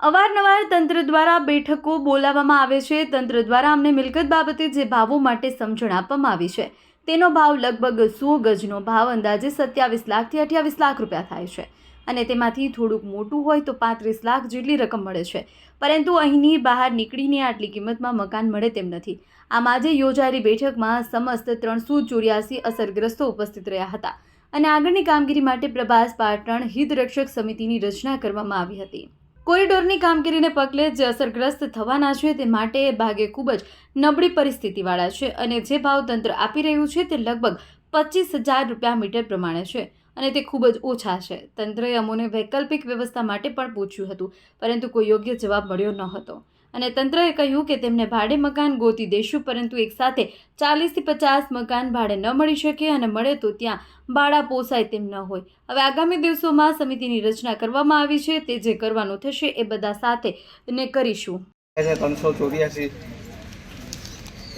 અવારનવાર તંત્ર દ્વારા બેઠકો બોલાવવામાં આવે છે। તંત્ર દ્વારા અમને મિલકત બાબતે જે ભાવો માટે સમજણ આપવામાં આવી છે તેનો ભાવ લગભગ 100 ગજનો ભાવ અંદાજે 27 લાખથી 28 લાખ રૂપિયા થાય છે અને તેમાંથી થોડુંક મોટું હોય તો 35 લાખ જેટલી રકમ મળે છે, પરંતુ અહીંની બહાર નીકળીને આટલી કિંમતમાં મકાન મળે તેમ નથી। આમ આજે યોજાયેલી બેઠકમાં સમસ્ત 384 અસરગ્રસ્તો ઉપસ્થિત રહ્યા હતા અને આગળની કામગીરી માટે પ્રભાસ પાટણ હિતરક્ષક સમિતિની રચના કરવામાં આવી હતી। કોરિડોરની કામગીરીને પગલે જે અસરગ્રસ્ત થવાના છે તે માટે ભાગે ખૂબ જ નબળી પરિસ્થિતિવાળા છે અને જે ભાવ તંત્ર આપી રહ્યું છે તે લગભગ 25,000 રૂપિયા મીટર પ્રમાણે છે અને તે ખૂબ જ ઓછા છે। તંત્રએ અમોને વૈકલ્પિક વ્યવસ્થા માટે પણ પૂછ્યું હતું, પરંતુ કોઈ યોગ્ય જવાબ મળ્યો ન હતો અને તંત્રએ કહ્યું કે તેમને ભાડે મકાન ગોતી દેશું, પરંતુ એકસાથે 40થી 50 મકાન ભાડે ન મળી શકે અને મળે તો ત્યાં ભાડા પોસાય તેમ ન હોય। હવે આગામી દિવસોમાં સમિતિની રચના કરવામાં આવી છે, તે જે કરવાનું થશે એ બધા સાથે ને કરીશું। 384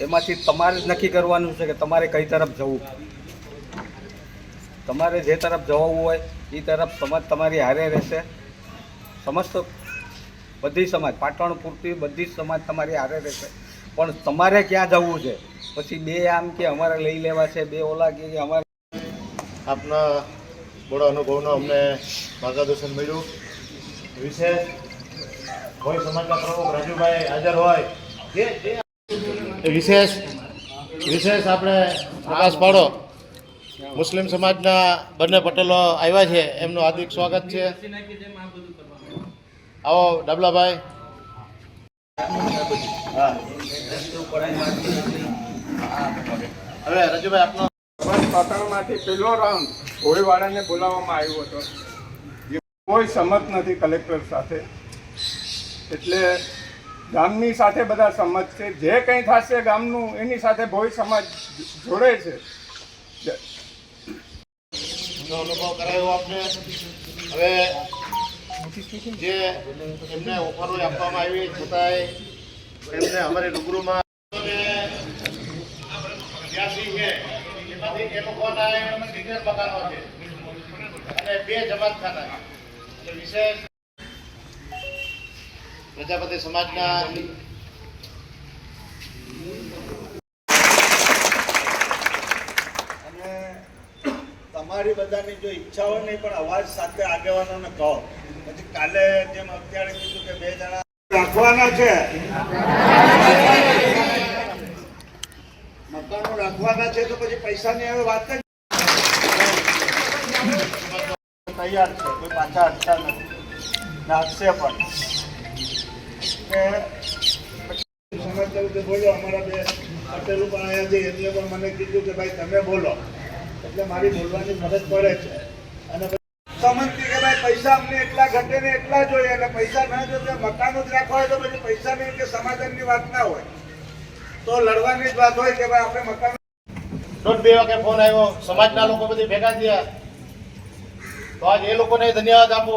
એમાંથી તમારે નક્કી કરવાનું છે કે તમારે કઈ તરફ જવું। તમારે જે તરફ જવું હોય એ તરફ સમાજ તમારી હારે રહેશે। સમસ્ત બધી સમાજ પાટણ પૂરતી બધી સમાજ તમારી હારે રહેશે, પણ તમારે ક્યાં જવું છે પછી બે આમ કે અમારે લઈ લેવા છે, બે ઓલા કે અમારે। આપના બળો અનુભવનો અમને માર્ગદર્શન મળ્યું। વિશેષ કોઈ સમાજના પ્રમુખ રાજુભાઈ હાજર હોય વિશેષ આપણે પ્રકાશ પાડો મુસ્લિમ સમાજના બંને પટેલો આવ્યા છે, એમનું હાર્દિક સ્વાગત છે। આવો ડબલાભાઈ। હવે રાજુભાઈ આપનો પાટણમાંથી પહેલો રાઉન્ડ હોળીવાળાને બોલાવવામાં આવ્યો હતો, કોઈ સંમત નથી કલેક્ટર સાથે, એટલે ગામની સાથે બધા સંમત છે। જે કંઈ થશે ગામનું એની સાથે ભોઈ સમાજ જોડે છે। અનુભવ કરાયો આપને। હવે જે એમને ઓફરો આપવામાં આવી છતાંય એમને અમારી રૂબરૂમાં એ લોકોના 70 મકાનો છે અને 2 જમાતખાના છે। વિશેષ પ્રજાપતિ સમાજના અને તમારી બધાની જો ઈચ્છા હોય નહીં પણ અવાજ સાથે આગેવાનોને કહો, પછી કાલે જેમ અત્યારે કીધું કે 2 જણા રાખવાના છે, મકાનો રાખવાના છે, તો પછી પૈસાની હવે વાત જ તૈયાર છે, કોઈ પાછા હટતા નથી, નાખશે પણ કે બોલો। અમારા 2 પટેલો પણ આવ્યા છે, એમને પણ મને કીધું કે ભાઈ તમે બોલો, એટલે મારી બોલવાની મદદ પડે છે। અને સમજતી કે ભાઈ પૈસા અમને એટલા ઘટે ને એટલા જોઈએ, અને પૈસા ના જોઈએ મકાનો જ રાખવા હોય તો પછી પૈસા નહીં કે સમાધાનની વાત ના હોય, તો લડવાની જ વાત હોય કે ભાઈ આપણે મકાન। 1:30 વાગે ફોન આવ્યો, સમાજના લોકો બધી ભેગા થયા, તો આજ એ લોકોને ધન્યવાદ આપો।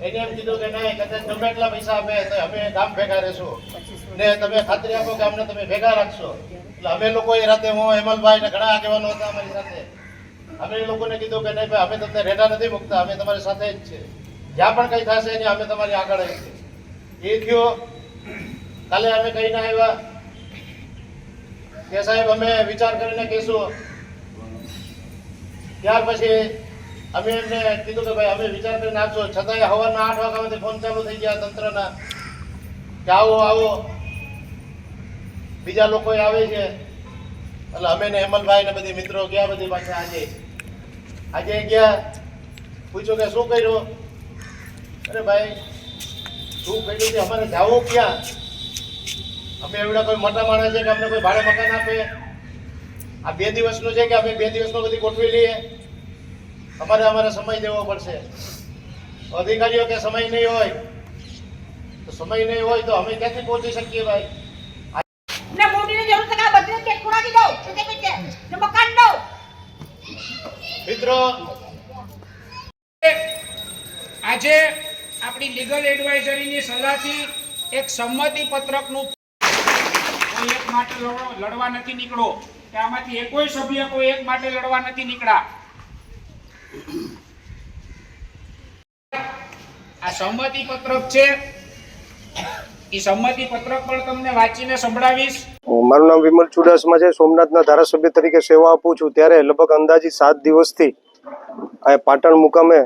એને એમ કીધું કે નહીં, કદાચ ગમે એટલા પૈસા આપે તો અમે ગામ ભેગા રહેશું ને તમે ખાતરી આપો કે અમને તમે ભેગા રાખશો। એટલે અમે લોકો એ રાતે હું હેમલભાઈ ને ઘણા આગેવાનો હતા અમારી સાથે, અમે એ લોકોને કીધું કે નહીં ભાઈ અમે તમને રેડા નથી મૂકતા, અમે તમારી સાથે જ છે, જ્યાં પણ કંઈ થશે એની અમે તમારી આગળ આવીશું। એ થયો। કાલે અમે કહીને આવ્યા કે સાહેબ અમે વિચાર કરીને કહીશું। ત્યાર પછી અમે એમને કીધું કે ભાઈ અમે વિચાર કરીને આપશો, છતાંય સવારના 8 વાગ્યામાંથી ફોન ચાલુ થઈ ગયા તંત્રના કે આવો આવો, બીજા લોકો આવે છે। એટલે અમે ને હેમલભાઈ ને બધી મિત્રો ગયા, બધી પાછા આજે ગયા, પૂછ્યું કે શું કર્યું? અરે ભાઈ શું કર્યું છે, અમારે જવું ક્યાં? અમે એવડા કોઈ મોટા માણસ છે કે અમને કોઈ ભાડે મકાન આપે? આ 2 દિવસનું છે કે અમે 2 દિવસમાં બધી ગોઠવી લઈએ? અમારે સમય દેવો પડશે। અધિકારીઓ કે સમય નહીં હોય તો સમય નહીં હોય તો અમે ક્યાંથી પહોંચી શકીએ ભાઈ? મિત્રો આજે આપણી લીગલ એડવાઇઝરીની સલાહથી એક સંમતિ પત્રકનું એક માટે લડવા નથી નીકળો કે આમાંથી એકોય સભ્ય કોઈ એક માટે લડવા નથી નીકળ્યા। આ સંમતિ પત્રક છે એ સંમતિ પત્રક પણ તમને વાંચીને સંભળાવીશ. મારું નામ વિમલ ચુડાસમા છે. સોમનાથના ધારાસભ્ય તરીકે સેવા આપું છું. ત્યારે લગભગ અંદાજિત 7 દિવસથી આ પાટણ મુકામે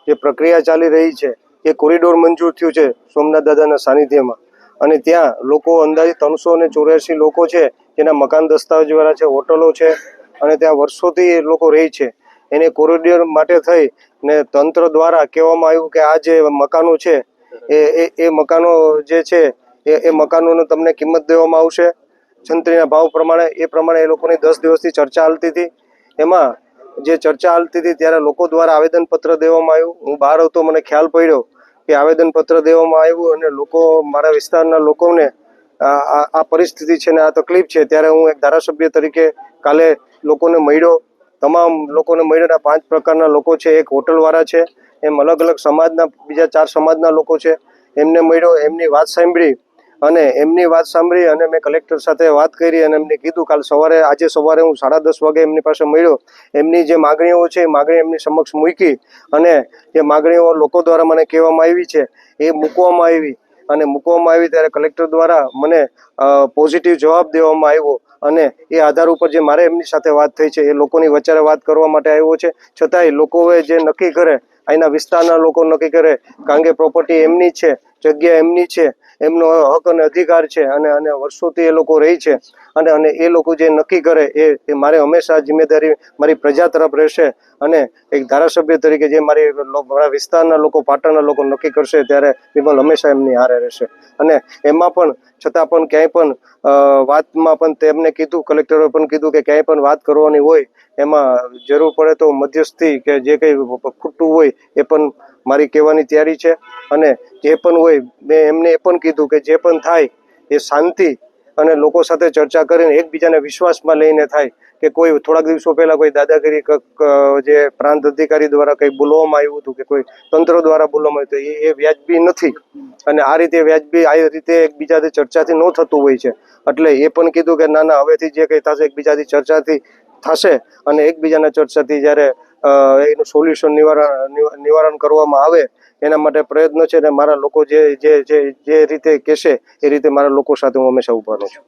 જે પ્રક્રિયા ચાલી રહી છે એ કોરિડોર મંજૂર થયું છે સોમનાથ દાદાના સાનિધ્યમાં, અને ત્યાં લોકો અંદાજિત 384 લોકો છે જેના મકાન દસ્તાવેજવાળા છે, હોટલો છે, અને ત્યાં વર્ષોથી એ લોકો રહે છે. એને કોરિડોર માટે થઈ ને તંત્ર દ્વારા કહેવામાં આવ્યું કે આ જે મકાનો છે એ મકાનો જે છે એ મકાનોને તમને કિંમત દેવામાં આવશે છંત્રીના ભાવ પ્રમાણે. એ પ્રમાણે એ લોકોની 10 દિવસથી ચર્ચા હાલતી હતી. એમાં જે ચર્ચા હાલતી હતી ત્યારે લોકો દ્વારા આવેદનપત્ર દેવામાં આવ્યું. હું બહાર હતો, મને ખ્યાલ પડ્યો કે આવેદનપત્ર દેવામાં આવ્યું અને લોકો, મારા વિસ્તારના લોકોને આ પરિસ્થિતિ છે ને આ તકલીફ છે. ત્યારે હું એક ધારાસભ્ય તરીકે કાલે લોકોને મળ્યો, તમામ લોકોને મળ્યો. 5 પ્રકારના લોકો છે. એક હોટલવાળા છે, એમ અલગ અલગ સમાજના બીજા 4 સમાજના લોકો છે, એમને મળ્યો, એમની વાત સાંભળી અને મેં કલેક્ટર સાથે વાત કરી અને એમને કીધું આજે સવારે હું 10:30 વાગે એમની પાસે મળ્યો. એમની જે માગણીઓ છે એ માગણી એમની સમક્ષ મૂકી અને જે માગણીઓ લોકો દ્વારા મને કહેવામાં આવી છે એ મૂકવામાં આવી ત્યારે કલેક્ટર દ્વારા મને પોઝિટિવ જવાબ દેવામાં આવ્યો અને એ આધાર ઉપર જે મારે એમની સાથે વાત થઈ છે એ લોકોની વચ્ચે વાત કરવા માટે આવ્યો છે. છતાંય લોકોએ જે નક્કી કરે, અહીંના વિસ્તારના લોકો નક્કી કરે, કારણ કે પ્રોપર્ટી એમની છે, જગ્યા એમની છે, એમનો હક અને અધિકાર છે અને વર્ષોથી એ લોકો રહી છે અને એ લોકો જે નક્કી કરે એ મારે હંમેશા જિમ્મેદારી મારી પ્રજા તરફ રહેશે. અને એક ધારાસભ્ય તરીકે જે મારા વિસ્તારના લોકો, પાટણના લોકો નક્કી કરશે ત્યારે વિમલ હંમેશા એમની હારે રહેશે. અને એમાં પણ છતાં પણ ક્યાંય પણ વાતમાં પણ તેમને કીધું, કલેક્ટરે પણ કીધું કે ક્યાંય પણ વાત કરવાની હોય એમાં જરૂર પડે તો મધ્યસ્થી કે જે કંઈ ખૂટતું હોય એ પણ મારી કહેવાની તૈયારી છે. અને જે પણ હોય મેં એમને એ પણ કીધું કે જે પણ થાય એ શાંતિ અને લોકો સાથે ચર્ચા કરીને એકબીજાને વિશ્વાસમાં લઈને થાય. કે કોઈ થોડાક દિવસો પહેલા કોઈ દાદાગીરી જે પ્રાંત અધિકારી દ્વારા કંઈ બોલવામાં આવ્યું હતું કે કોઈ તંત્ર દ્વારા બોલવામાં આવ્યું હતું એ વ્યાજબી નથી અને આ રીતે એકબીજાથી ચર્ચાથી ન થતું હોય છે. એટલે એ પણ કીધું કે ના હવેથી જે કંઈ થશે એકબીજાથી ચર્ચાથી થશે અને એકબીજાના ચર્ચાથી જ્યારે એનું સોલ્યુશન નિવારણ કરવામાં આવે એના માટે પ્રયત્ન છે. અને મારા લોકો જે રીતે કહેશે એ રીતે મારા લોકો સાથે હું હંમેશા ઊભાનો છું.